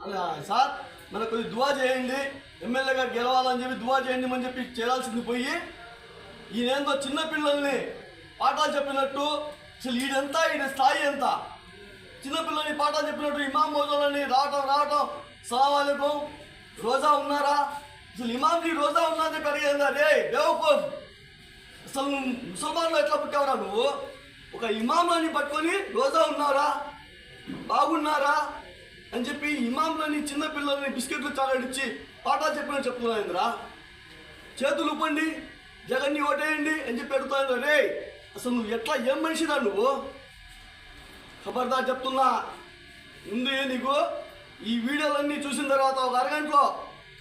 Sir మనకు కొద్ది దువా చేయండి, ఎమ్మెల్యే గారు గెలవాలని చెప్పి దువా చేయండి అని చెప్పి చేయాల్సింది పోయి ఈయనేందో చిన్నపిల్లల్ని పాఠాలు చెప్పినట్టు, అసలు ఈయన స్థాయి ఎంత, చిన్నపిల్లల్ని పాఠాలు చెప్పినట్టు ఇమాం మోజోలని రావటం సలాం రోజా ఉన్నారా, అసలు ఇమాంకి రోజా ఉన్నా అని చెప్పి అడిగేందా రే బేవకూఫ్, అసలు ముసల్మాన్లో ఎట్లా పుట్టావురా నువ్వు, ఒక ఇమాంలని పట్టుకొని రోజా ఉన్నారా బాగున్నారా అని చెప్పి ఇమాంలని చిన్నపిల్లల్ని బిస్కెట్లు చాలాడిచ్చి పాఠాలు చెప్పినట్టు చెప్తున్నాయిందిరా, చేతులు ఊపండి జగన్ని ఓటేయండి అని చెప్పి అడుగుతాయిందా రే, అసలు నువ్వు ఎట్లా ఏం మనిషిరా నువ్వు, ఖబర్దార్ చెప్తున్నా ముందు నీకు ఈ వీడియోలన్నీ చూసిన తర్వాత ఒక అరగంటలో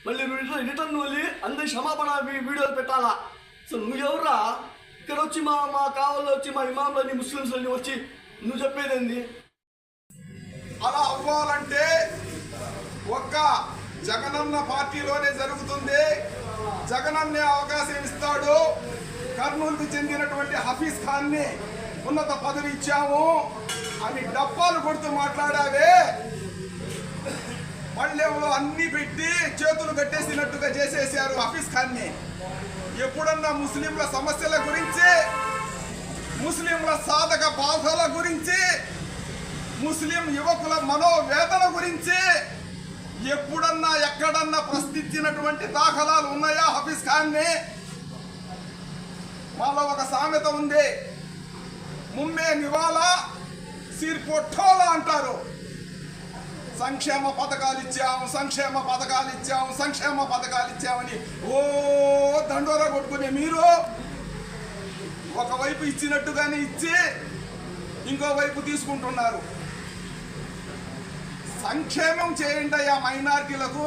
మళ్ళీ రిటర్న్ వెళ్ళి అందరి క్షమాపణ వీడియోలు పెట్టాలా, అసలు నువ్వు ఎవరురా ఇక్కడ వచ్చి మా కావాలో వచ్చి మా ఇమాంలని ముస్లింస్లని వచ్చి నువ్వు చెప్పేదేంది. అలా అవ్వాలంటే ఒక్క జగనన్న పార్టీలోనే జరుగుతుంది. జగనన్నే అవకాశం ఇస్తాడు. కర్నూలుకు చెందినటువంటి హఫీజ్ ఖాన్ని ఉన్నత పదవి ఇచ్చాము అని డప్పాలు కొడుతూ మాట్లాడావే, పళ్ళెంలో అన్ని పెట్టి చేతులు కట్టేసినట్టుగా చేసేసారు హఫీజ్ ఖాన్ని. ఎప్పుడన్నా ముస్లింల సమస్యల గురించి, ముస్లింల సాధక బాధల గురించి, ముస్లిం యువకుల మనోవేదన గురించి ఎప్పుడన్నా ఎక్కడన్నా ప్రశ్నించినటువంటి దాఖలాలు ఉన్నాయా హఫీజ్ ఖాన్ని? మాలో ఒక సామెత ఉంది, ముమ్మే నివాలా సిర్ పొట్టోలా అంటారు. సంక్షేమ పథకాలు ఇచ్చామని ఓ దండోరా కొట్టుకునే మీరు ఒకవైపు ఇచ్చినట్టుగానే ఇచ్చి ఇంకోవైపు తీసుకుంటున్నారు. సంక్షేమం చేయండి అయ్యా మైనారిటీలకు,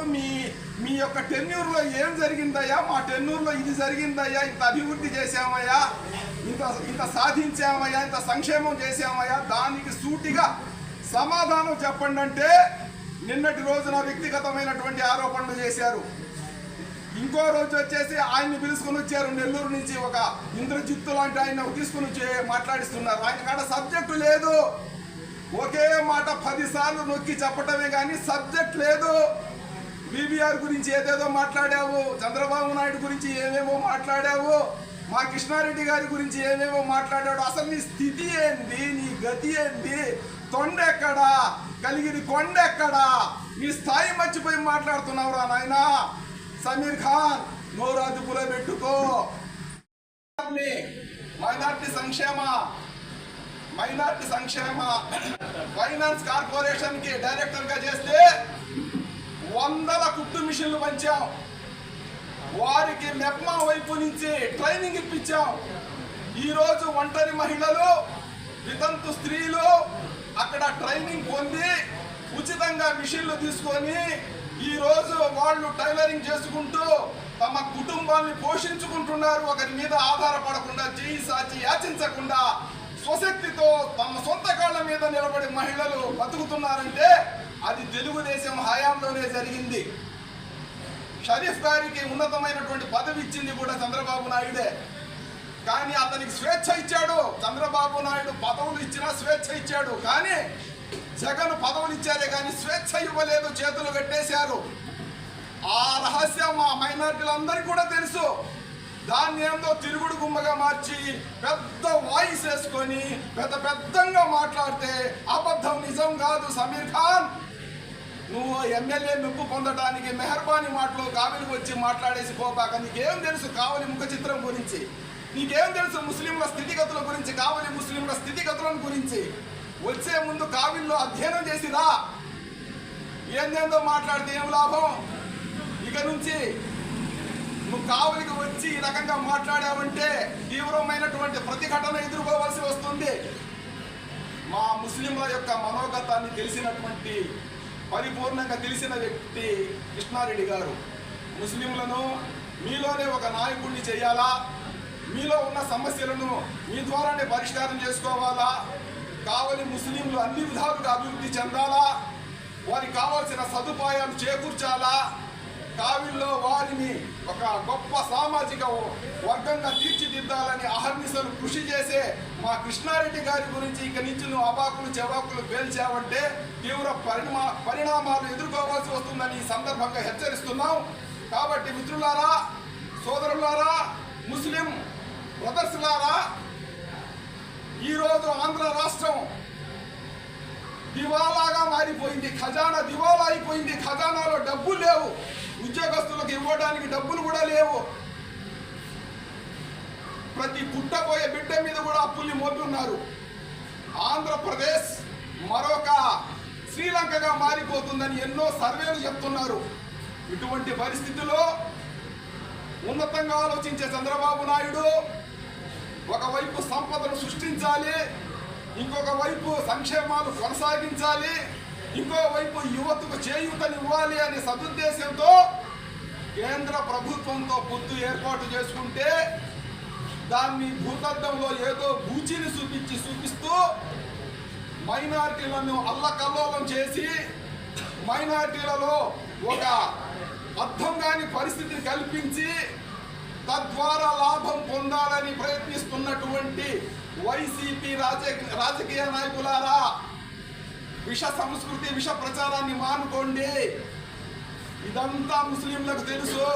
మీ యొక్క టెన్యూర్లో ఏం జరిగిందయ్యా, మా టెన్యూర్లో ఇది జరిగిందయ్యా, ఇంత అభివృద్ధి చేశామయ్యా, ఇంత సాధించామయ్యా, ఇంత సంక్షేమం చేశామయ్యా, దానికి సూటిగా సమాధానం చెప్పండి అంటే నిన్నటి రోజున వ్యక్తిగతమైనటువంటి ఆరోపణలు చేశారు. ఇంకో రోజు వచ్చేసి ఆయన్ని పిలుచుకొని వచ్చారు, నెల్లూరు నుంచి ఒక ఇంద్రజిత్తు లాంటి ఆయన తీసుకుని మాట్లాడిస్తున్నారు. ఆయన కాడ సబ్జెక్టు లేదు, ఒకే మాట 10 సార్లు నొక్కి చెప్పటమే కానీ సబ్జెక్ట్ లేదు. బీబీఆర్ గురించి ఏదేదో మాట్లాడావు, చంద్రబాబు నాయుడు గురించి ఏమేమో మాట్లాడావు, మా కృష్ణారెడ్డి గారి గురించి ఏమేమో మాట్లాడాడు. అసలు నీ స్థితి ఏంది, నీ గతి ఏంది, తొండెక్కడా, కలిగిరి కొండెక్కడా, నీ స్థాయి మర్చిపోయి మాట్లాడుతున్నావురా నాయనా. సమీర్ ఖాన్ నోరు అదుపులో పెట్టుకో. మైనార్టీ సంక్షేమ ఫైనాన్స్ కార్పొరేషన్ కి డైరెక్టర్ గా చేస్తే 100 కుట్టు మిషన్లు పంచాం, వారికి మెప్మా వైపు నుంచి ట్రైనింగ్ ఇప్పించాం. ఈరోజు ఒంటరి మహిళలు, వితంతు స్త్రీలు అక్కడ ట్రైనింగ్ పొంది ఉచితంగా మిషన్లు తీసుకొని ఈరోజు వాళ్ళు టైలరింగ్ చేసుకుంటూ తమ కుటుంబాన్ని పోషించుకుంటున్నారు. ఒకరి మీద ఆధారపడకుండా, చేయి సాచి యాచించకుండా స్వశక్తితో తమ సొంత కాళ్ళ మీద నిలబడి మహిళలు బతుకుతున్నారంటే అది తెలుగుదేశం హయాంలోనే జరిగింది. షరీఫ్ గారికి ఉన్నతమైనటువంటి పదవి ఇచ్చింది కూడా చంద్రబాబు నాయుడే, కానీ అతనికి స్వేచ్ఛ ఇచ్చాడు. చంద్రబాబు నాయుడు పదవులు ఇచ్చినా స్వేచ్ఛ ఇచ్చాడు, కానీ జగన్ పదవులు ఇచ్చారే కానీ స్వేచ్ఛ ఇవ్వలేదు, చేతులు కట్టేశారు. ఆ రహస్యం ఆ మైనారిటీలందరికీ కూడా తెలుసు. దాన్ని ఏందో తిరుగుడు గుమ్మగా మార్చి పెద్ద వాయిస్ వేసుకొని పెద్దగా మాట్లాడితే అబద్ధం నిజం కాదు. సమీర్ ఖాన్, నువ్వు ఎమ్మెల్యే మెప్పు పొందడానికి మెహర్బానీ మాటలు కావిలికి వచ్చి మాట్లాడేసి పోతాక నీకేం తెలుసు కావలి ముఖ చిత్రం గురించి, నీకేం తెలుసు ముస్లింల స్థితిగతుల గురించి, కావలి ముస్లింల స్థితిగతుల గురించి. వచ్చే ముందు కావిల్లో అధ్యయనం చేసిరా. ఏందేందో మాట్లాడితే ఏం లాభం? ఇక నుంచి నువ్వు కావలికి వచ్చి ఈ రకంగా మాట్లాడావంటే తీవ్రమైనటువంటి ప్రతిఘటన ఎదుర్కోవాల్సి వస్తుంది. మా ముస్లింల యొక్క మనోగతాన్ని తెలిసినటువంటి, పరిపూర్ణంగా తెలిసిన వ్యక్తి కృష్ణారెడ్డి గారు. ముస్లింలను మీలోనే ఒక నాయకుడిని చేయాలా, మీలో ఉన్న సమస్యలను మీ ద్వారానే పరిష్కారం చేసుకోవాలా, కావలి ముస్లింలు అన్ని విధాలుగా అభివృద్ధి చెందాలా, వారికి కావాల్సిన సదుపాయాలు చేకూర్చాలా, కావిల్లో వారిని ఒక గొప్ప సామాజిక వర్గంగా తీర్చిదిద్దాలని అహర్నిశలు కృషి చేసే మా కృష్ణారెడ్డి గారి గురించి ఇక నుంచి నువ్వు అబాకులు చెవాకులు పేల్చావంటే తీవ్ర పరిణామాలు ఎదుర్కోవాల్సి వస్తుందని ఈ సందర్భంగా హెచ్చరిస్తున్నాం. కాబట్టి మిత్రులారా, సోదరులారా, ముస్లిం బ్రదర్స్లారా, ఈరోజు ఆంధ్ర రాష్ట్రం దివాలాగా మారిపోయింది. ఖజానా దివాలా అయిపోయింది. ఖజానాలో డబ్బులు లేవు. ఉద్యోగస్తులకు ఇవ్వడానికి డబ్బులు కూడా లేవు. ప్రతి పుట్టబోయే బిడ్డ మీద కూడా అప్పుల్ని మోపుతున్నారు. ఆంధ్రప్రదేశ్ మరొక శ్రీలంకగా మారిపోతుందని ఎన్నో సర్వేలు చెప్తున్నారు. ఇటువంటి పరిస్థితుల్లో ఉన్నతంగా ఆలోచించే చంద్రబాబు నాయుడు ఒకవైపు సంపదను సృష్టించాలి, ఇంకొక వైపు సంక్షేమాలు కొనసాగించాలి, ఇంకోవైపు యువతకు చేయూతనివ్వాలి అనే సదుద్దేశంతో కేంద్ర ప్రభుత్వంతో పొత్తు ఏర్పాటు చేసుకుంటే దాన్ని భూతద్దంలో ఏదో బూచిని చూపిస్తూ మైనారిటీలను అల్లకల్లోలం చేసి మైనారిటీలలో ఒక అర్థం కాని పరిస్థితిని కల్పించి తద్వారా లాభం పొందాలని ప్రయత్నిస్తున్నటువంటి వైసీపీ రాజకీయ నాయకులారా, విష సంస్కృతి విష ప్రచారాన్ని మానుకోండి. ఇదంతా ముస్లింలకు తెలుసు.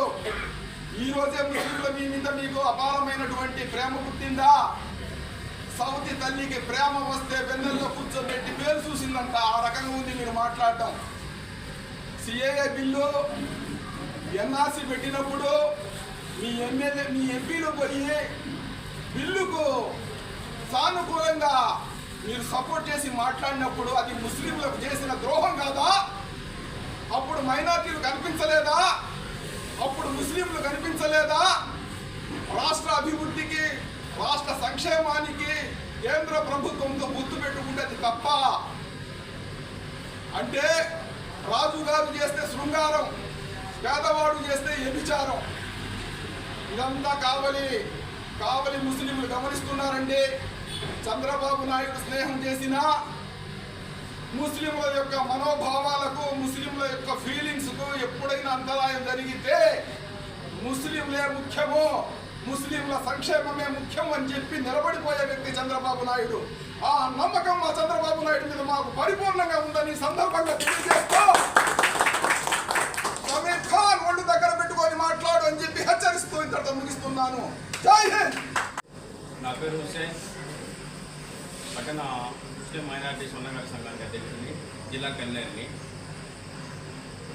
ఈ రోజే ముస్లింల మీ మీద మీకు అపారమైనటువంటి ప్రేమ పుట్టిందా? సౌతి తల్లికి ప్రేమ వస్తే వెన్నెల్లో కూర్చోబెట్టి పేరు చూసిందంట. ఆ రకంగా ఉంది మీరు మాట్లాడటం. సిఏఏ బిల్లు ఎన్ఆర్సీ పెట్టినప్పుడు మీ ఎంపీలు పోయి బిల్లుకు సానుకూలంగా మీరు సపోర్ట్ చేసి మాట్లాడినప్పుడు అది ముస్లింలకు చేసిన ద్రోహం కాదా? అప్పుడు మైనార్టీలు కనిపించలేదా? అప్పుడు ముస్లింలు కనిపించలేదా? రాష్ట్ర అభివృద్ధికి, రాష్ట్ర సంక్షేమానికి కేంద్ర ప్రభుత్వంతో పొత్తు పెట్టుకుంటే అది తప్ప? అంటే రాజుగారు చేస్తే శృంగారం, పేదవాడు చేస్తే వ్యభిచారం. ఇదంతా కావలి ముస్లింలు గమనిస్తున్నారండి. చంద్రబాబు నాయుడు స్నేహం చేసినా ముస్లింల యొక్క మనోభావాలకు, ముస్లింల యొక్క ఫీలింగ్స్కు ఎప్పుడైనా అంతరాయం జరిగితే ముస్లింలే ముఖ్యము, ముస్లింల సంక్షేమమే ముఖ్యం అని చెప్పి నిలబడిపోయే వ్యక్తి చంద్రబాబు నాయుడు. ఆ నమ్మకం మా చంద్రబాబు నాయుడు మీద మాకు పరిపూర్ణంగా ఉందని సందర్భంగా తెలియజేస్తూ సమీర్ ఖాన్ ఒళ్ళు దగ్గర పెట్టుకొని మాట్లాడు అని చెప్పి హెచ్చరిస్తూ ఇంతటితో ముగిస్తున్నాను. జై హింద్. నా పేరు హుసేన్, పట్టణ ముస్లిం మైనారిటీ సొంతంగా సంఘానికి అధ్యక్షుడిని, జిల్లా కన్నేరుని.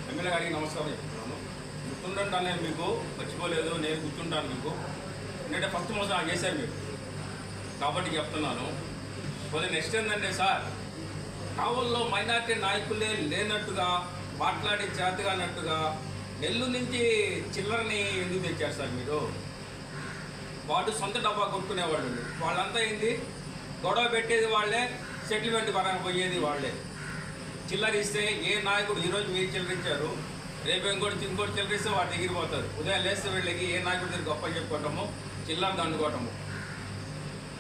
ఎమ్మెల్యే గారికి నమస్కారం చెప్తున్నాను. గుర్తుంటాను, నేను మీకు మర్చిపోలేదు, నేను గుర్తుంటాను మీకు. ఎందుకంటే ఫస్ట్ మోసం నాకు చేశారు మీరు, కాబట్టి చెప్తున్నాను. కొద్దిగా నెక్స్ట్ ఏంటంటే సార్, కావుల్లో మైనారిటీ నాయకులే లేనట్టుగా మాట్లాడి చేతగానట్టుగా నెల్లూరు నుంచి చిల్లరని ఎందుకు తెచ్చారు సార్ మీరు? వాడు సొంత డబ్బా కొట్టుకునేవాళ్ళు, వాళ్ళంతా ఏంది గొడవ పెట్టేది వాళ్ళే, సెటిల్మెంట్ పరంగా పోయేది వాళ్ళే. చిల్లరిస్తే ఏ నాయకుడు, ఈరోజు మీరు చిల్లరించారు, రేపు ఇంకోటి చిల్లరిస్తే వాడు ఎగిరిపోతారు. ఉదయం లేస్తే వీళ్ళకి ఏ నాయకుడి దగ్గర గొప్ప చెప్పుకోవటము, చిల్లర దండుకోవటము.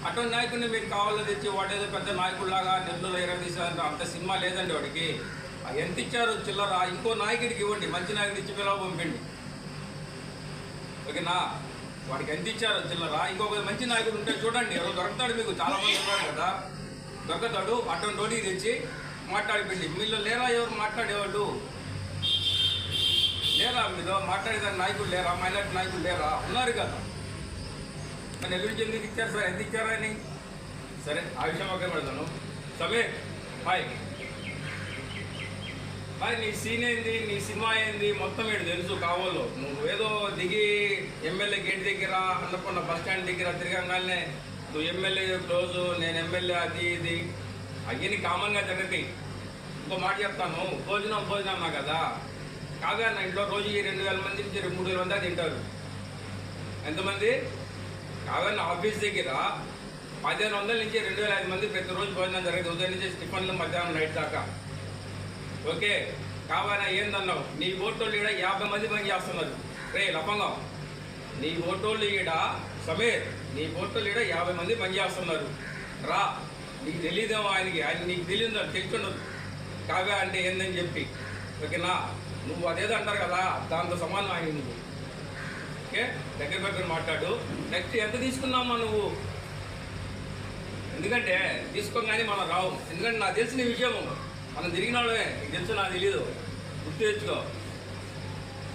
అటువంటి నాయకుడిని మీరు కావాలని తెచ్చి వాడేదో పెద్ద నాయకుడిలాగా నెల్లూరు ఎగరదీశారంటే అంత సినిమా లేదండి వాడికి. ఎంత ఇచ్చారు చిల్లర? ఇంకో నాయకుడికి ఇవ్వండి, మంచి నాయకుడు ఇచ్చి పిల్లలు పంపండి, ఓకేనా? వాడికి ఎంత ఇచ్చారో చిల్లర, ఇంకొక మంచి నాయకుడు ఉంటే చూడండి, ఎవరు దొరుకుతాడు మీకు. చాలా మంది ఉన్నారు కదా, దొరుకుతాడు. అటువంటి నోటికి తెచ్చి మాట్లాడిపోయింది. మీలో లేరా ఎవరు మాట్లాడేవాళ్ళు? లేరా మీరు మాట్లాడేదాన్ని నాయకులు లేరా? మైనార్టీ నాయకులు లేరా? ఉన్నారు కదా. మరి నెల్లూరు ఎందుకు ఇచ్చారు సార్? ఎంత ఇచ్చారా అని? సరే, ఆ విషయం ఒకే పెడతాను. సమీర్ హాయ్ హాయ్, నీ సీన్ ఏంది, నీ సినిమా ఏంది మొత్తం వీడు తెలుసు. కావాలో నువ్వు ఏదో దిగి ఎమ్మెల్యే గేట్ దగ్గర, అన్నపూర్ణ బస్ స్టాండ్ దగ్గర తిరగంగానే నువ్వు ఎమ్మెల్యే క్లోజు, నేను ఎమ్మెల్యే, అది ఇది అవన్నీ కామన్గా జరుగుతాయి. ఇంకో మాట చెప్తాను, భోజనం అన్నా కదా, కాగా నా ఇంట్లో రోజు 2,000 మంది నుంచి 3,000 మంది తింటారు. ఎంతమంది? కాగా నా ఆఫీస్ దగ్గర 1,500 నుంచి 2,500 మంది ప్రతిరోజు భోజనం జరుగుతుంది. ఉదయం నుంచి టిఫన్లు, మధ్యాహ్నం నైట్ దాకా. ఓకే, కావాలా ఏందన్నావు? నీ ఓటోళ్ళు ఈడ 50 మంది పని చేస్తున్నారు. రే లపంగం, నీ ఓటోళ్ళు ఈడ, సమీర్ నీ ఓటోళ్ళు ఈడ 50 మంది పని చేస్తున్నారు. రా, నీకు తెలియదేమో ఆయనకి, నీకు తెలియదు, తెలుసుండదు కావ్య అంటే ఏందని చెప్పి. ఓకేనా? నువ్వు అదేదో అంటారు కదా, దాంతో సమానం ఆయన నువ్వు. ఓకే, దగ్గర మాట్లాడు. నెక్స్ట్ ఎంత తీసుకున్నామా నువ్వు? ఎందుకంటే తీసుకోగానే మనం రావు. ఎందుకంటే నాకు తెలిసిన విషయము, మనం తిరిగిన వాళ్ళమే. నీకు తెలుసు, నాకు తెలీదు, గుర్తు తెచ్చుకో.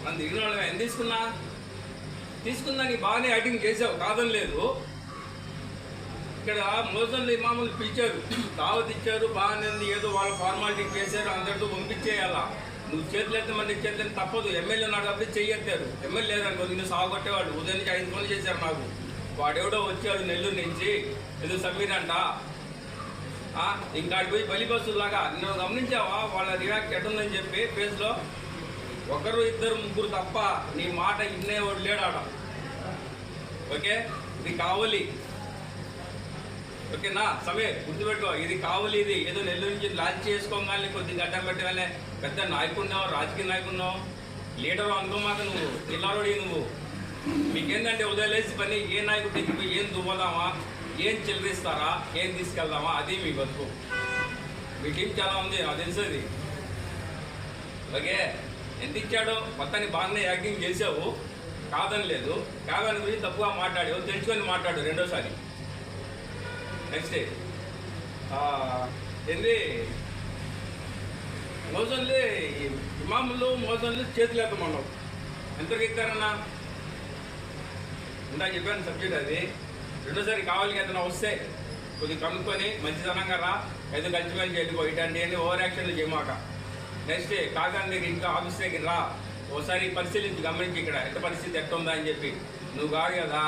మనం తిరిగిన వాళ్ళమే. ఎంత తీసుకున్నా నీ బాగానే యాక్టింగ్ చేసావు, కాదని లేదు. ఇక్కడ మోజన్లు ఇమాములు పిలిచారు, దావత్ ఇచ్చారు, బాగానే ఉంది, ఏదో వాళ్ళ ఫార్మాలిటీ చేశారు, అందరితో పంపించేయాలా. నువ్వు చేతులు ఎత్తమంటే చేతులు తప్పదు. ఎమ్మెల్యే నాడు కాబట్టి చెయ్యెత్తారు. ఎమ్మెల్యే లేదనుకో నిన్ను సాగొట్టేవాడు. ఉదయం నుంచి 5 ఫోన్లు చేశారు నాకు. వాడెవడో వచ్చాడు నెల్లూరు నుంచి, ఏదో సమీర్ అంట. ఇంకాడికి పోయి బలి బస్సులాగా నువ్వు గమనించావా వాళ్ళ రియాక్ట్ ఎట్టుందని చెప్పి ఫేస్లో? 1, 2, 3 తప్ప నీ మాట ఇన్నేవాడు లేడు ఆడ. ఓకే, ఇది కావాలి. ఓకేనా? సమీర్ గుర్తుపెట్టుకో, ఇది కావాలి. ఇది ఏదో నెల్లూరు నుంచి లాంచ్ చేసుకోగానే కొద్ది గడ్డం పెట్టగానే పెద్ద నాయకున్నావు, రాజకీయ నాయకున్నావు, లీడరు అనుకోమాక నువ్వు. జిల్లాలోడి నువ్వు. మీకేంటంటే ఉదయలేసి పని, ఏ నాయకుడు దిగిపోయి ఏం దువ్వదామా, ఏం చిల్లరిస్తారా, ఏం తీసుకెళ్దామా, అది మీ బతుకు. మీ టీం చాలా ఉంది, నాకు తెలుస్తుంది. ఓకే, ఎంత ఇచ్చాడో మొత్తాన్ని బాగానే యాక్టింగ్ చేసావు, కాదని లేదు. కాదని గురించి తప్పుగా మాట్లాడావు, తెలుసుకొని మాట్లాడు రెండోసారి. నెక్స్ట్ ఏంది మోజన్లు ఇమాములు మోజన్లు చేతులు ఎత్తమన్నావు. ఎంతకు ఎత్తారన్నా? ఇందా చెప్పాను సబ్జెక్ట్ అది. రెండోసారి కావాలి కదా వస్తే కొద్దిగా కనుక్కొని మంచిదనంగా రా, ఏదో కలిసిమెలిసి వెళ్ళిపో. ఇట్లాంటి ఓవర్ యాక్షన్లు చేయమాక. నెక్స్ట్ కాకాని దగ్గర ఇంకా ఆఫీస్ దగ్గర రా, ఒకసారి పరిశీలించి గమనించి ఇక్కడ ఎంత పరిస్థితి ఎట్టుందా అని చెప్పి. నువ్వు కాదు కదా,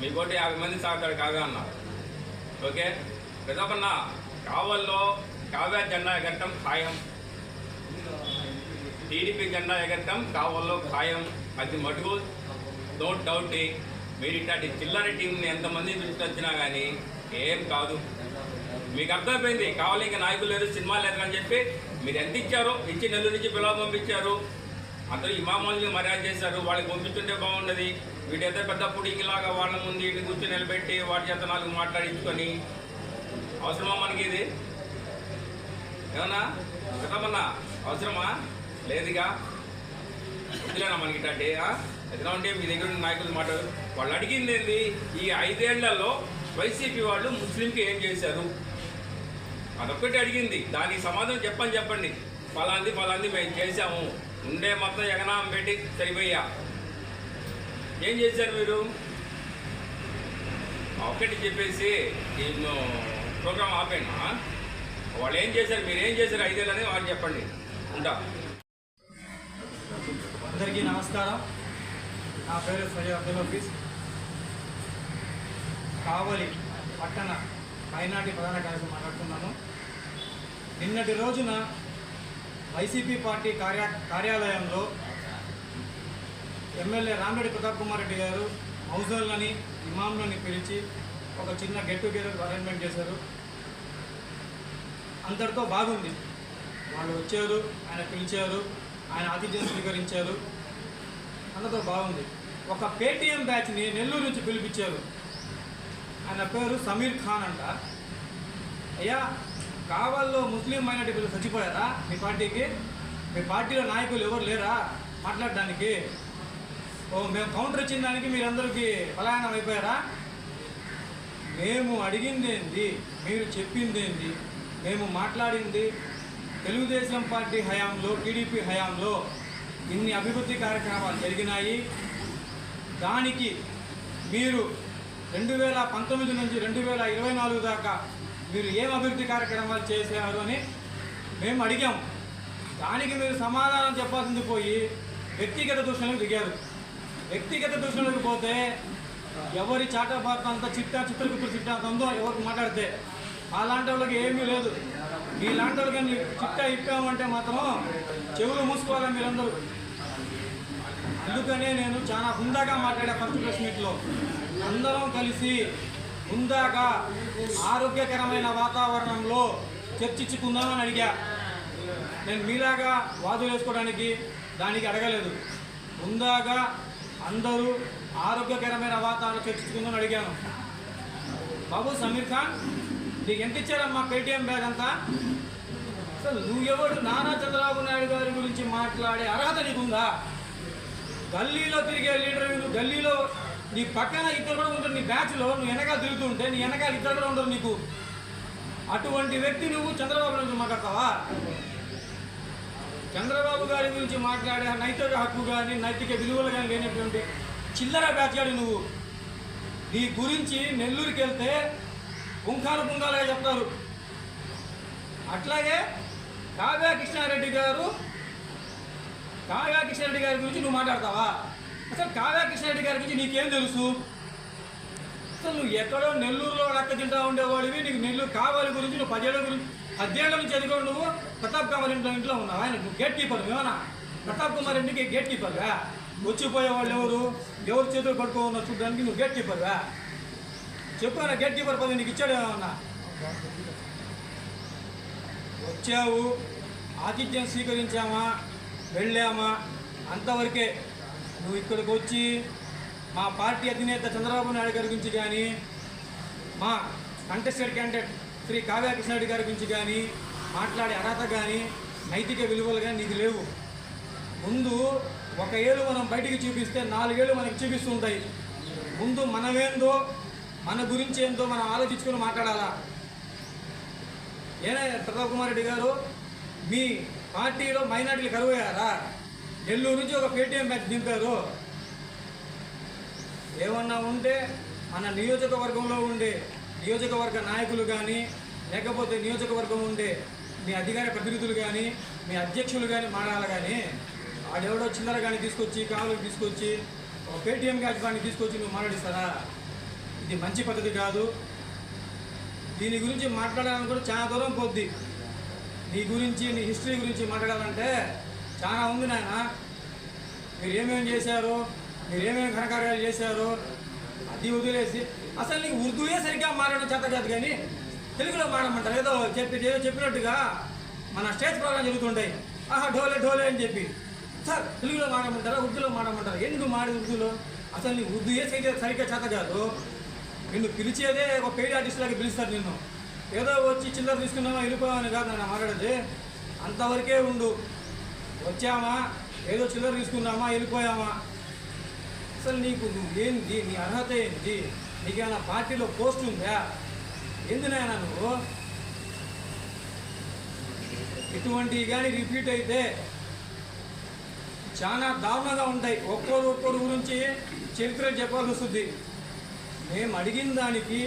మీ కోటి 50 మంది సాగుతాడు కాగా అన్నా. ఓకే, పెద్దపన్న కావల్లో కావ్య జెండా ఎగరటం ఖాయం. టీడీపీ జెండా ఎగరటం కావల్లో ఖాయం. అది మటుకు నో డౌట్. మీరు ఇట్లాంటి చిల్లర టీంని ఎంతమంది పిలిచినా కానీ ఏం కాదు. మీకు అర్థమైపోయింది. కావాలి ఇంకా నాయకులు లేరు, సినిమా లేదు అని చెప్పి మీరు ఎంత ఇచ్చారో ఇచ్చి నెల్లూరు నుంచి పిల్లలు పంపించారు. అందరూ ఇమాముల్ని మర్యాద చేశారు. వాళ్ళకి పంపిస్తుంటే బాగుండదు. వీటైతే పెద్ద పుడికిలాగా వాళ్ళ ముందు ఇంటి కూర్చొని నిలబెట్టి వాటి చేత 4 మాట్లాడించుకొని అవసరమా మనకి? ఇది ఏమన్నా పెద్దమన్నా అవసరమా? లేదుగా. వద్దులేనా మనకి ఇట్లాంటి? ఎట్లా ఉంటే మీ దగ్గర నాయకులు మాట్లాడు. వాళ్ళు అడిగింది ఏంది? ఈ 5 ఏళ్లలో వైసీపీ వాళ్ళు ముస్లింకి ఏం చేశారు, అదొక్కటి అడిగింది. దానికి సమాధానం చెప్పండి. ఫలాంది మేము చేశాము. ఉండే మొత్తం ఎగనామం పెట్టి సరిపోయా. ఏం చేశారు మీరు? ఒకటి చెప్పేసి నేను ప్రోగ్రామ్ ఆపేనా? వాళ్ళు ఏం చేశారు, మీరు ఏం చేశారు 5 ఏళ్ళని వాళ్ళు చెప్పండి. ఉంటా. అందరికీ నమస్కారం. నా పేరు సయ్యద్ అబ్దుల్ హఫీజ్. కావలి పట్టణ మైనార్టీ ప్రధాన కార్యదర్శి మాట్లాడుతున్నాను. నిన్నటి రోజున వైసీపీ పార్టీ కార్యాలయంలో ఎమ్మెల్యే రామిరెడ్డి ప్రతాప్ కుమార్ రెడ్డి గారు మౌజోళ్ళని ఇమాంలని పిలిచి ఒక చిన్న గెట్ టుగెదర్ అరేంజ్మెంట్ చేశారు. అంతటితో బాగుంది. వాళ్ళు వచ్చారు, ఆయన పిలిచారు, ఆయన ఆతిథ్యం స్వీకరించారు, అంతతో బాగుంది. ఒక పేటీఎం బ్యాచ్ని నెల్లూరు నుంచి పిలిపించారు. ఆయన పేరు సమీర్ ఖాన్ అంట. అయ్యా, కావల్లో ముస్లిం మైనార్టీ పిల్లలు చచ్చిపోయారా మీ పార్టీకి? మీ పార్టీలో నాయకులు ఎవరు లేరా మాట్లాడడానికి? మేము కౌంటర్ ఇచ్చిన దానికి మీరందరికీ పలాయనం అయిపోయారా? మేము అడిగింది ఏంది, మీరు చెప్పింది ఏంది, మేము మాట్లాడింది తెలుగుదేశం పార్టీ హయాంలో, టీడీపీ హయాంలో ఇన్ని అభివృద్ధి కార్యక్రమాలు జరిగినాయి. దానికి మీరు 2019 నుంచి 2024 దాకా మీరు ఏం అభివృద్ధి కార్యక్రమాలు చేశారు అని మేము అడిగాము. దానికి మీరు సమాధానం చెప్పాల్సింది పోయి వ్యక్తిగత దూషణలకు దిగారు. వ్యక్తిగత దూషణలకు పోతే ఎవరి చాటబాత అంతా చిత్రగుప్తులు చిట్టా ఉందో ఎవరికి మాట్లాడితే అలాంటి వాళ్ళకి ఏమీ లేదు. మీలాంటి వాళ్ళకి చిట్టా ఇప్పామంటే మాత్రం చెవులు మూసుకోవాలి మీరందరూ. అందుకనే నేను చాలా హుందాగా మాట్లాడా ఫస్ట్ ప్రెస్ మీట్లో. అందరం కలిసి హుందాగా ఆరోగ్యకరమైన వాతావరణంలో చర్చించుకుందామని అడిగా. నేను మీలాగా వాదులు వేసుకోవడానికి దానికి అడగలేదు. హుందాగా అందరూ ఆరోగ్యకరమైన వాతావరణం చర్చించుకుందామని అడిగాను. బాబు సమీర్ ఖాన్, నీకు ఎంత ఇచ్చారమ్మా పేటీఎం బ్యాగ్ అంతా? అసలు నువ్వెవడు? నారా చంద్రబాబు నాయుడు గారు మాట్లాడే అర్హత నీకుందా? గల్లీలో తిరిగే లీడర్, గల్లీలో నీ పక్కన ఇద్దరు కూడా ఉంటారు, నీ బ్యాచ్లో నువ్వు వెనకాల తిరుగుతుంటే నీ వెనకాల ఇద్దరు కూడా ఉండరు నీకు. అటువంటి వ్యక్తి నువ్వు చంద్రబాబు గురించి మాట్లాడతావా? చంద్రబాబు గారి గురించి మాట్లాడే నైతిక హక్కు కానీ నైతిక విలువలు కానీ లేనటువంటి చిల్లర బ్యాచ్ గాడి నువ్వు. నీ గురించి నెల్లూరుకి వెళ్తే పుంఖాలుగా చెప్తారు. అట్లాగే కావ్య కృష్ణారెడ్డి గారి గురించి నువ్వు మాట్లాడతావా? అసలు కావ్య కృష్ణారెడ్డి గారి గురించి నీకేం తెలుసు? అసలు నువ్వు ఎక్కడో నెల్లూరులో లెక్క తింటా ఉండేవాడివి. నీకు నెల్లూరు కావాలి గురించి నువ్వు 10 ఏళ్ళ నుంచి చదివాడు. నువ్వు ప్రతాప్ కుమార్ ఇంట్లో ఉన్నావు. ఆయన నువ్వు గేట్ కీపర్ ఏమన్నా? ప్రతాప్ కుమార్ ఇంటికి గేట్ కీపర్గా వచ్చిపోయేవాళ్ళు ఎవరు చేతులు పడుకో ఉన్నారు చూడడానికి నువ్వు గేట్ కీపర్గా? చెప్పు, నా గేట్ కీపర్ పదవి నీకు ఇచ్చాడు ఏమన్నా? వచ్చావు, ఆతిథ్యం స్వీకరించామా, వెళ్ళామా, అంతవరకే. నువ్వు ఇక్కడికి వచ్చి మా పార్టీ అధినేత చంద్రబాబు నాయుడు గారి గురించి కానీ, మా కంటెస్టెడ్ క్యాండిడేట్ శ్రీ కావ్య కృష్ణారెడ్డి గారి గురించి కానీ మాట్లాడే అర్హత కానీ నైతిక విలువలు కానీ నీకు లేవు. ముందు 1 ఏళ్ళు మనం బయటికి చూపిస్తే 4 ఏళ్ళు మనకి చూపిస్తూ ఉంటాయి. ముందు మనమేందో, మన గురించి ఏందో మనం ఆలోచించుకొని మాట్లాడాలా. ఏనా ప్రతాప్ కుమార్ రెడ్డి గారు, మీ పార్టీలో మైనార్టీలు కరువయ్యారా? నెల్లూరు నుంచి ఒక పేటీఎం బ్యాచ్ దింపారు. ఏమన్నా ఉంటే మన నియోజకవర్గంలో ఉండే నియోజకవర్గ నాయకులు కానీ, లేకపోతే నియోజకవర్గం ఉండే మీ అధికార ప్రతినిధులు కానీ, మీ అధ్యక్షులు కానీ మాట్లాడాలి. కానీ ఆడెవడో చిల్లర కానీ తీసుకొచ్చి కాలువకి తీసుకొచ్చి ఒక పేటీఎం బ్యాచ్ కానీ తీసుకొచ్చి నువ్వు మాట్లాడిస్తారా? ఇది మంచి పద్ధతి కాదు. దీని గురించి మాట్లాడాలని కూడా చాలా దూరం పోద్ది. నీ గురించి, నీ హిస్టరీ గురించి మాట్లాడాలంటే చాలా ఉంది నాయన. మీరు ఏమేమి చేశారు, మీరు ఏమేమి ఘనకార్యాలు చేశారు అది వదిలేసి అసలు నీకు ఉర్దూయే సరిగ్గా మాట్లాడడం చేత కాదు కానీ తెలుగులో మాట్లాడమంటారు. ఏదో చెప్పినట్టుగా మన స్టేజ్ ప్రోగ్రాం జరుగుతుంటాయి. ఢోలే ఢోలే అని చెప్పి సార్ తెలుగులో మాట్లాడమంటారా, ఉర్దూలో మాట్లాడమంటారా? ఎందుకు మాట్లాడి ఉర్దూలో? అసలు నీకు ఉర్దూయే సరిగ్గా చేత కాదు. నిన్ను పిలిచేదే ఒక పెయిడ్ ఆర్టిస్ట్ లాగా పిలుస్తారు నిన్ను. ఏదో వచ్చి చిల్లర తీసుకున్నామా వెళ్ళిపోయామని కాదు నేను మాట్లాడేది. అంతవరకే ఉండు. వచ్చామా, ఏదో చిల్లర తీసుకున్నామా, వెళ్ళిపోయామా? అసలు నీకు నువ్వేంది, నీ అర్హత ఏంటి? నీకేమైనా పార్టీలో పోస్ట్ ఉందా? ఎందునైనా నువ్వు ఇటువంటివి కానీ రిపీట్ అయితే చాలా దారుణంగా ఉంటాయి. ఒక్కొక్కరు గురించి చరిత్ర చెప్పాల్సి వస్తుంది. మేము అడిగిన దానికి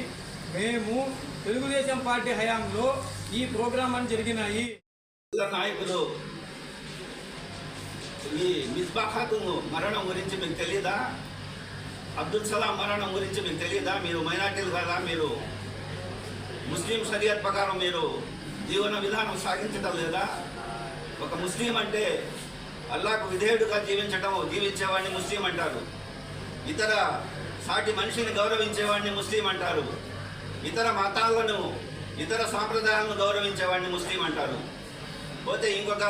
మేము తెలుగుదేశం పార్టీ హయాంలో ఈ ప్రోగ్రాం అని జరిగినాయి. నాయకులు ఈ మిస్బా ఖాతున్ మరణం గురించి మీకు తెలియదా? అబ్దుల్ సలాం మరణం గురించి మీకు తెలియదా? మీరు మైనార్టీలు కదా, మీరు ముస్లిం షరియత్ ప్రకారం మీరు జీవన విధానం సాగించడం లేదా? ఒక ముస్లిం అంటే అల్లాహకు విధేయుడుగా జీవించేవాడిని ముస్లిం అంటారు. ఇతర సాటి మనిషిని గౌరవించేవాడిని ముస్లిం అంటారు. ఇతర మతాలను, ఇతర సాంప్రదాయాలను గౌరవించేవాడిని ముస్లిం అంటారు. పోతే ఇంకొక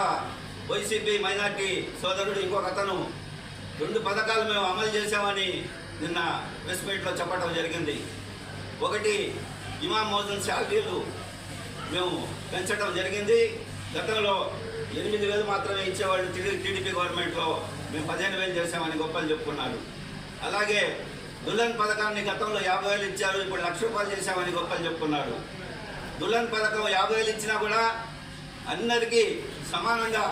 వైసీపీ మైనార్టీ సోదరుడు ఇంకొక అతను 2 పథకాలు మేము అమలు చేశామని నిన్న ప్రెస్ మీట్లో చెప్పడం జరిగింది. ఒకటి, ఇమాం మోజన్ శాలరీలు మేము పెంచడం జరిగింది. గతంలో 8,000 మాత్రమే ఇచ్చేవాళ్ళు టీడీపీ గవర్నమెంట్లో, మేము 15,000 చేశామని గొప్పలు చెప్పుకున్నారు. అలాగే దుల్హన్ పథకాన్ని గతంలో 50,000 ఇచ్చారు, ఇప్పుడు 1,00,000 రూపాయలు చేశామని గొప్పలు చెప్పుకున్నారు. దుల్హన్ పథకం 50,000 ఇచ్చినా కూడా అందరికీ సమానంగా,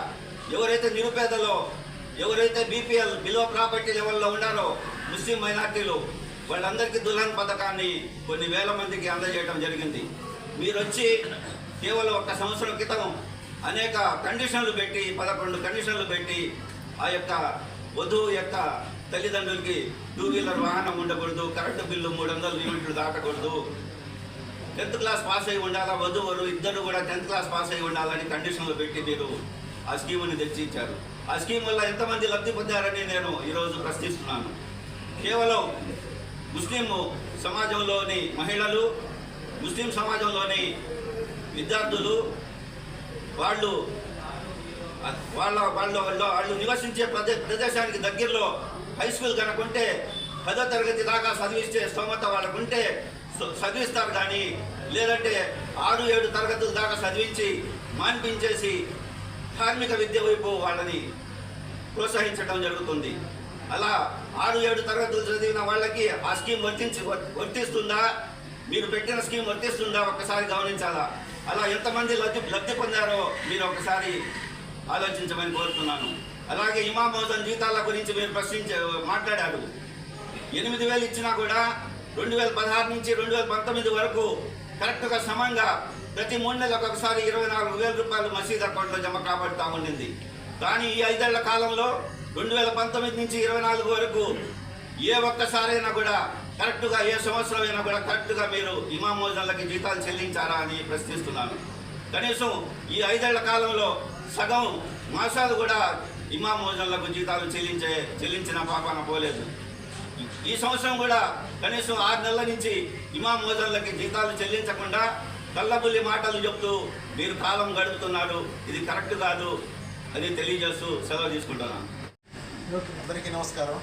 ఎవరైతే నిరుపేదలో, ఎవరైతే బీపీఎల్ బిలో ప్రాపర్టీ లెవెల్లో ఉన్నారో ముస్లిం మైనార్టీలు, వాళ్ళందరికీ దుల్హన్ పథకాన్ని కొన్ని వేల మందికి అందజేయడం జరిగింది. మీరు వచ్చి కేవలం 1 సంవత్సరం క్రితం అనేక కండిషన్లు పెట్టి 11 కండిషన్లు పెట్టి ఆ యొక్క వధువు యొక్క తల్లిదండ్రులకి 2 వీలర్ వాహనం ఉండకూడదు, కరెంటు బిల్లు 300 యూనిట్లు దాటకూడదు, 10th క్లాస్ పాస్ అయి ఉండాలా, వధువులు ఇద్దరు కూడా 10th క్లాస్ పాస్ అయి ఉండాలని కండిషన్లు పెట్టి మీరు ఆ స్కీముని తెచ్చి ఇచ్చారు. ఆ స్కీమ్ వల్ల ఎంతమంది లబ్ధి పొందారని నేను ఈరోజు ప్రశ్నిస్తున్నాను. కేవలం ముస్లిం సమాజంలోని మహిళలు, ముస్లిం సమాజంలోని విద్యార్థులు వాళ్ళు నివసించే ప్రదేశానికి దగ్గరలో హై స్కూల్ కనుకుంటే 10వ తరగతి దాకా చదివిస్తే స్తోమత వాళ్ళకుంటే చదివిస్తారు. కానీ లేదంటే 6-7 తరగతుల దాకా చదివించి మాన్పించేసి కార్మిక విద్య వైపు వాళ్ళని ప్రోత్సహించడం జరుగుతుంది. అలా 6-7 తరగతులు చదివిన వాళ్ళకి ఆ స్కీమ్ వర్తిస్తుందా, మీరు పెట్టిన స్కీమ్ వర్తిస్తుందా ఒక్కసారి గమనించాలా. అలా ఎంతమంది లబ్ధి పొందారో మీరు ఒకసారి ఆలోచించమని కోరుతున్నాను. అలాగే ఇమాం మౌజన్ జీతాల గురించి మీరు మాట్లాడారు. 8,000 ఇచ్చినా కూడా 2016 నుంచి 2019 వరకు కరెక్ట్గా సమంగా ప్రతి 3 నెలలకు ఒకసారి 24,000 రూపాయలు మసీద్ అకౌంట్లో జమ కాబడుతూ ఉండింది. కానీ ఈ 5 ఏళ్ల కాలంలో 2019 నుంచి 24 వరకు ఏ ఒక్కసారైనా కూడా కరెక్ట్గా, ఏ సంవత్సరం అయినా కూడా కరెక్ట్గా మీరు ఇమాం మౌజన్లకి జీతాలు చెల్లించారా అని ప్రశ్నిస్తున్నాను. కనీసం ఈ 5 ఏళ్ల కాలంలో సగం మాసాలు కూడా ఇమాం మౌజన్లకు జీతాలు చెల్లించిన పాపాన పోలేదు. ఈ సంవత్సరం కూడా కనీసం 6 నెలల నుంచి ఇమాం మౌజన్లకి జీతాలు చెల్లించకుండా కళ్ళబుల్లి మాటలు చెప్తూ మీరు కాలం గడుపుతున్నారు. ఇది కరెక్ట్ కాదు అని తెలియజేస్తూ సెలవు తీసుకుంటున్నాను. అందరికీ నమస్కారం.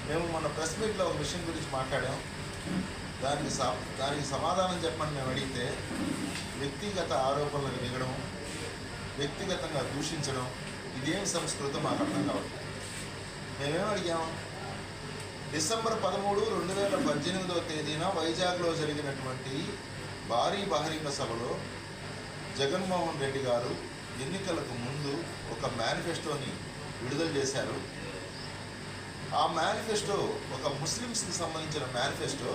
మేము మన ప్రెస్ మీట్లో ఒక విషయం గురించి మాట్లాడాం. దానికి సమాధానం చెప్పమని మేము అడిగితే వ్యక్తిగత ఆరోపణలకు దిగడం, వ్యక్తిగతంగా దూషించడం, ఇదేం సంస్కృతం మాకు అర్థం కావట్లేదు. మేమేం అడిగాం, డిసెంబర్ 13, 2018 తేదీన వైజాగ్లో జరిగినటువంటి భారీ బహిరంగ సభలో జగన్మోహన్ రెడ్డి గారు ఎన్నికలకు ముందు ఒక మేనిఫెస్టోని విడుదల చేశారు. ఆ మేనిఫెస్టో ఒక ముస్లిమ్స్కి సంబంధించిన మేనిఫెస్టో.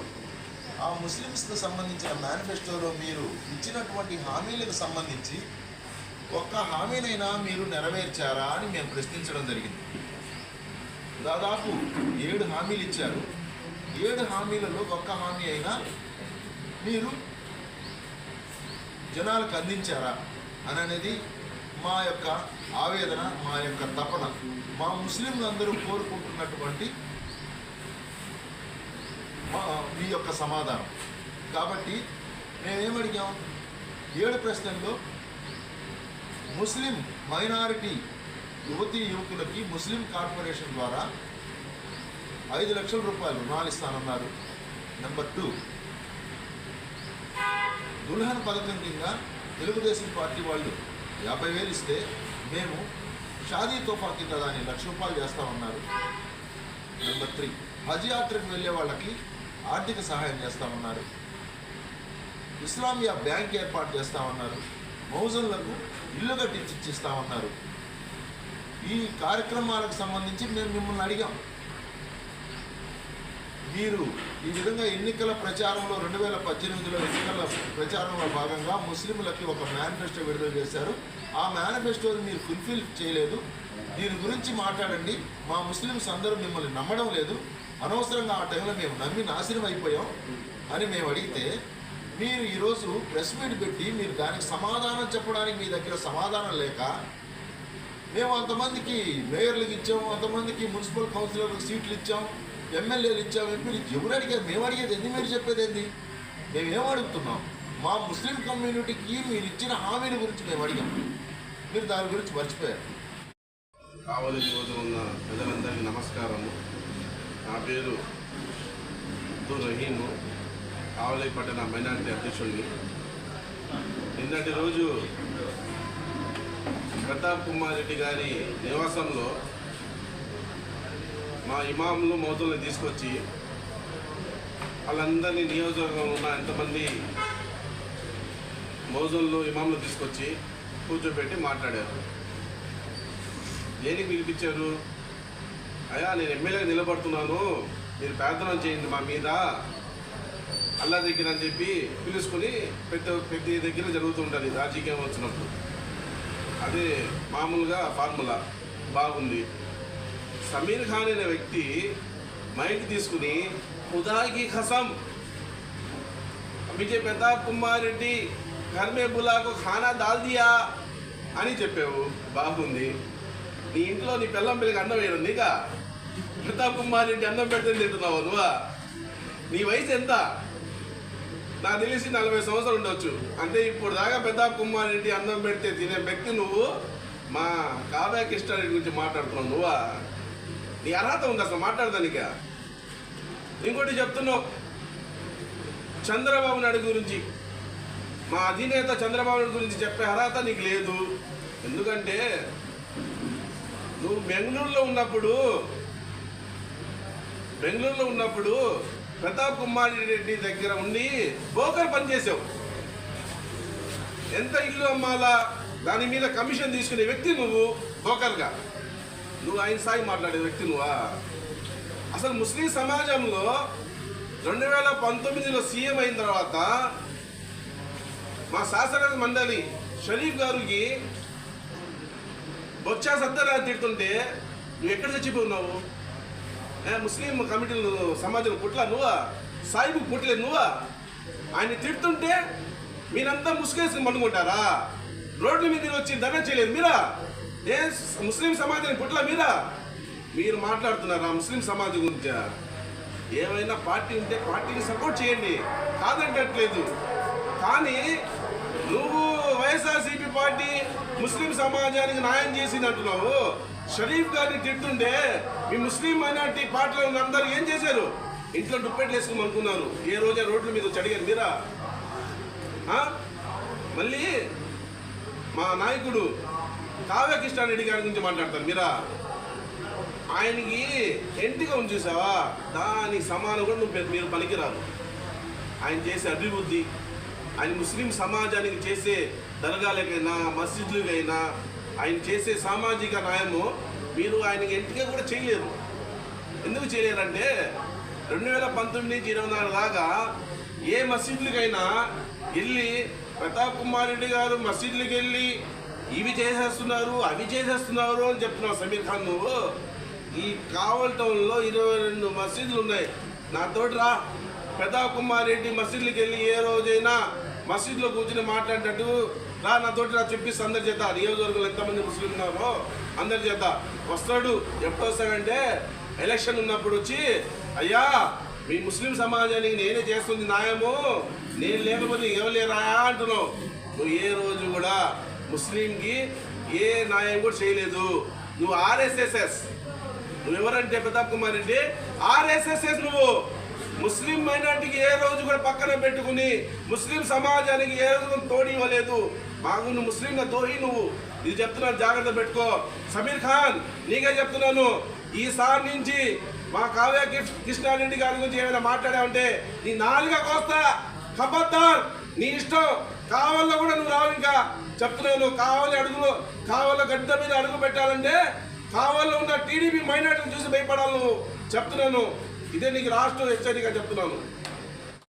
ఆ ముస్లిమ్స్కి సంబంధించిన మేనిఫెస్టోలో మీరు ఇచ్చినటువంటి హామీలకు సంబంధించి ఒక్క హామీనైనా మీరు నెరవేర్చారా అని మేము ప్రశ్నించడం జరిగింది. దాదాపు 7 హామీలు ఇచ్చారు. 7 హామీలలో ఒక్క హామీ అయినా మీరు జనాలకు అందించారా అని అనేది మా యొక్క ఆవేదన, మా యొక్క తపన, మా ముస్లింలందరూ కోరుకుంటున్నటువంటి మీ యొక్క సమాధానం. కాబట్టి మేమేమడిగాం, 7 ప్రశ్నల్లో ముస్లిం మైనారిటీ యువతీ యువకులకి ముస్లిం కార్పొరేషన్ ద్వారా 5 లక్షల రూపాయలు రుణాలు ఇస్తానన్నారు. నెంబర్ 2, దుల్హన్ పథకం కింద తెలుగుదేశం పార్టీ వాళ్ళు 50,000 ఇస్తే మేము షాదీ తోఫా కింద దాన్ని 1,00,000 రూపాయలు చేస్తామన్నారు. నెంబర్ 3, హజ్ యాత్రకు వెళ్ళే వాళ్ళకి ఆర్థిక సహాయం చేస్తామన్నారు. ఇస్లామియా బ్యాంక్ ఏర్పాటు చేస్తామన్నారు. మౌజన్లకు ఇల్లు కట్టించిస్తామన్నారు. ఈ కార్యక్రమాలకు సంబంధించి మేము మిమ్మల్ని అడిగాం. మీరు ఈ విధంగా ఎన్నికల ప్రచారంలో 2018లో ఎన్నికల ప్రచారంలో భాగంగా ముస్లింలకి ఒక మేనిఫెస్టో విడుదల చేశారు. ఆ మేనిఫెస్టోని మీరు ఫుల్ఫిల్ చేయలేదు. దీని గురించి మాట్లాడండి. మా ముస్లిమ్స్ అందరూ మిమ్మల్ని నమ్మడం లేదు. అనవసరంగా ఆ టైంలో మేము నమ్మి నాశనం అయిపోయాం అని మేము అడిగితే మీరు ఈరోజు ప్రెస్ మీట్ పెట్టి మీరు దానికి సమాధానం చెప్పడానికి మీ దగ్గర సమాధానం లేక, మేము అంతమందికి మేయర్లకు ఇచ్చాము, అంతమందికి మున్సిపల్ కౌన్సిలర్లకు సీట్లు ఇచ్చాం, ఎమ్మెల్యేలు ఇచ్చాం, ఎంపీలు ఎవరు అడిగారు? మేము అడిగేది ఏంది, మీరు చెప్పేది ఏంది? మేము అడుగుతున్నాం, మా ముస్లిం కమ్యూనిటీకి మీరు ఇచ్చిన హామీల గురించి మేము అడిగాం. మీరు దాని గురించి మర్చిపోయారు. కావలి నియోజకవర్గం ఉన్న ప్రజలందరికీ నమస్కారము. నా పేరు అబ్దుల్ రహీము, కావలి పట్టణ మైనారిటీ అధ్యక్షుడిని. నిన్నటి రోజు ప్రతాప్ కుమార్ రెడ్డి గారి నివాసంలో మా ఇమాములు మౌజుల్ని తీసుకొచ్చి వాళ్ళందరినీ నియోజకవర్గంలో ఉన్న ఎంతమంది మౌజుల్లో ఇమాములు తీసుకొచ్చి కూర్చోబెట్టి మాట్లాడారు. దేనికి పిలిపించారు? అయ్యా, నేను ఎమ్మెల్యేగా నిలబడుతున్నాను, మీరు ప్రార్థన చేయండి మా మీద అల్లా దగ్గర అని చెప్పి పిలుచుకొని ప్రతి దగ్గర జరుగుతుంటుంది రాజకీయం వచ్చినప్పుడు. అదే మామూలుగా ఫార్ములా బాగుంది. సమీర్ ఖాన్ అనే వ్యక్తి మైక్ తీసుకుని ఖుదాకి ఖసం విజయ్ ప్రతాప్ కుమార్ రెడ్డి ఘర్ మే బులాకు ఖానా దాల్ దియా అని చెప్పావు, బాగుంది. నీ ఇంట్లో నీ పిల్లం పిల్లకి అన్నం వేయడం ఇక ప్రతాప్ కుమార్ రెడ్డి అన్నం పెడితే తింటున్నావు నువ్వా? నీ వయసు ఎంత? నాకు తెలిసి 40 సంవత్సరాలు ఉండొచ్చు. అంటే ఇప్పుడు దాకా ప్రతాప్ కుమార్ రెడ్డి అన్నం పెడితే తినే వ్యక్తి నువ్వు మా కావ్య కృష్ణారెడ్డి గురించి మాట్లాడుతున్నావు నువ్వా? నీ అర్హత ఉంది అసలు మాట్లాడదానిక? ఇంకోటి చెప్తున్నావు, చంద్రబాబు నాయుడు గురించి, మా అధినేత చంద్రబాబు నాయుడు గురించి చెప్పే అర్హత నీకు లేదు. ఎందుకంటే నువ్వు బెంగళూరులో ఉన్నప్పుడు ప్రతాప్ కుమార్ రెడ్డి దగ్గర ఉండి బోకర్ పనిచేసావు. ఎంత ఇల్లు అమ్మాలా దాని మీద కమిషన్ తీసుకునే వ్యక్తి నువ్వు బోకర్గా. నువ్వు ఆయన స్థాయి మాట్లాడే వ్యక్తి నువ్వా? అసలు ముస్లిం సమాజంలో 2019లో సీఎం అయిన తర్వాత మా శాసన మండలి షరీఫ్ గారికి బొత్స సత్యనారాయణ తిడుతుంటే నువ్వు ఎక్కడ చచ్చిపోతున్నావు? ముస్లిం కమిటీలు సమాజం పుట్ల నువ్వా? సాయిబు పుట్టలేదు నువ్వా? ఆయన తిడుతుంటే మీరంతా ముసుగేసుకుని పండుకుంటారా? రోడ్ల మీద వచ్చి ధర్నా చేయలేదు మీరా? ఏ ముస్లిం సమాజానికి పుట్ల మీరా? మీరు మాట్లాడుతున్నారా ముస్లిం సమాజం గురించి? ఏమైనా పార్టీ ఉంటే పార్టీని సపోర్ట్ చేయండి, కాదంటట్లేదు. కానీ నువ్వు వైఎస్ఆర్సీపీ పార్టీ ముస్లిం సమాజానికి న్యాయం చేసింది అంటున్నావు. షరీఫ్ గారిని తిడుతుంటే మీ ముస్లిం మైనార్టీ పార్టీలో ఉన్న అందరూ ఏం చేశారు? ఇంట్లో దుప్పెట్లు వేసుకుని అనుకున్నారు. ఏ రోజే రోడ్ల మీద వచ్చి అడిగారు మీరా? మళ్ళీ మా నాయకుడు కావ్య కృష్ణారెడ్డి గారి గురించి మాట్లాడతారు మీరా? ఆయనకి ఎంటిగా ఉంచేసావా? దానికి సమానం కూడా మీరు పనికిరాదు. ఆయన చేసే అభివృద్ధి, ఆయన ముస్లిం సమాజానికి చేసే దర్గాలకైనా మసీదులకైనా ఆయన చేసే సామాజిక న్యాయము మీరు ఆయనకి ఎంటిగా కూడా చేయలేరు. ఎందుకు చేయలేరంటే 2019 నుంచి 24 దాకా ఏ మసీదులకైనా వెళ్ళి ప్రతాప్ కుమార్ రెడ్డి గారు మసీదులకు వెళ్ళి ఇవి చేసేస్తున్నారు అవి చేసేస్తున్నారు అని చెప్తున్నావు సమీర్ ఖాన్. నువ్వు ఈ కావల్ టౌన్లో 22 మసీదులు ఉన్నాయి. నాతోటి రా, ప్రతాప్ కుమార్ రెడ్డి మసీదులకు వెళ్ళి ఏ రోజైనా మసీదులో కూర్చొని మాట్లాడినట్టు రా, నాతోటి రా, చెప్పిస్తే అందరి చేత నియోజకవర్గంలో ఎంతమంది ముస్లింలు ఉన్నారో అందరి చేత వస్తాడు. ఎప్పుడు వస్తాడంటే ఎలక్షన్ ఉన్నప్పుడు వచ్చి, అయ్యా మీ ముస్లిం సమాజానికి నేనే చేస్తుంది న్యాయము, నేను లేకపోతే ఎవరు లేరా అంటున్నావు. నువ్వు ఏ రోజు కూడా ముస్లింకి ఏ న్యాయం కూడా చేయలేదు. నువ్వు ఆర్ఎస్ఎస్ఎస్. నువ్వెవరంటే ప్రతాప్ కుమార్ రెడ్డి ఆర్ఎస్ఎస్ఎస్. నువ్వు ముస్లిం మైనార్టీకి ఏ రోజు కూడా పక్కన పెట్టుకుని ముస్లిం సమాజానికి ఏ రోజు తోడి ఇవ్వలేదు. మాకు నువ్వు ముస్లింగా తోడి నువ్వు. ఇది చెప్తున్నాను, జాగ్రత్త పెట్టుకో. సమీర్ ఖాన్ నీకే చెప్తున్నాను, ఈసారి నుంచి మా కావ్య కృష్ణారెడ్డి గారి గురించి ఏమైనా మాట్లాడావంటే నీ నాలుగా కోస్తా. ఖబర్దార్, నీ ఇష్టం. కావాలో కూడా నువ్వు రావు. ఇంకా చెప్తున్నాను, కావాలి అడుగులు, కావాల గడ్డ మీద అడుగు పెట్టాలంటే కావాలో ఉన్న టీడీపీ మైనార్టీని చూసి భయపడాలి నువ్వు. చెప్తున్నాను, ఇదే నీకు రాష్ట్రం హెచ్చరిక చెప్తున్నాను.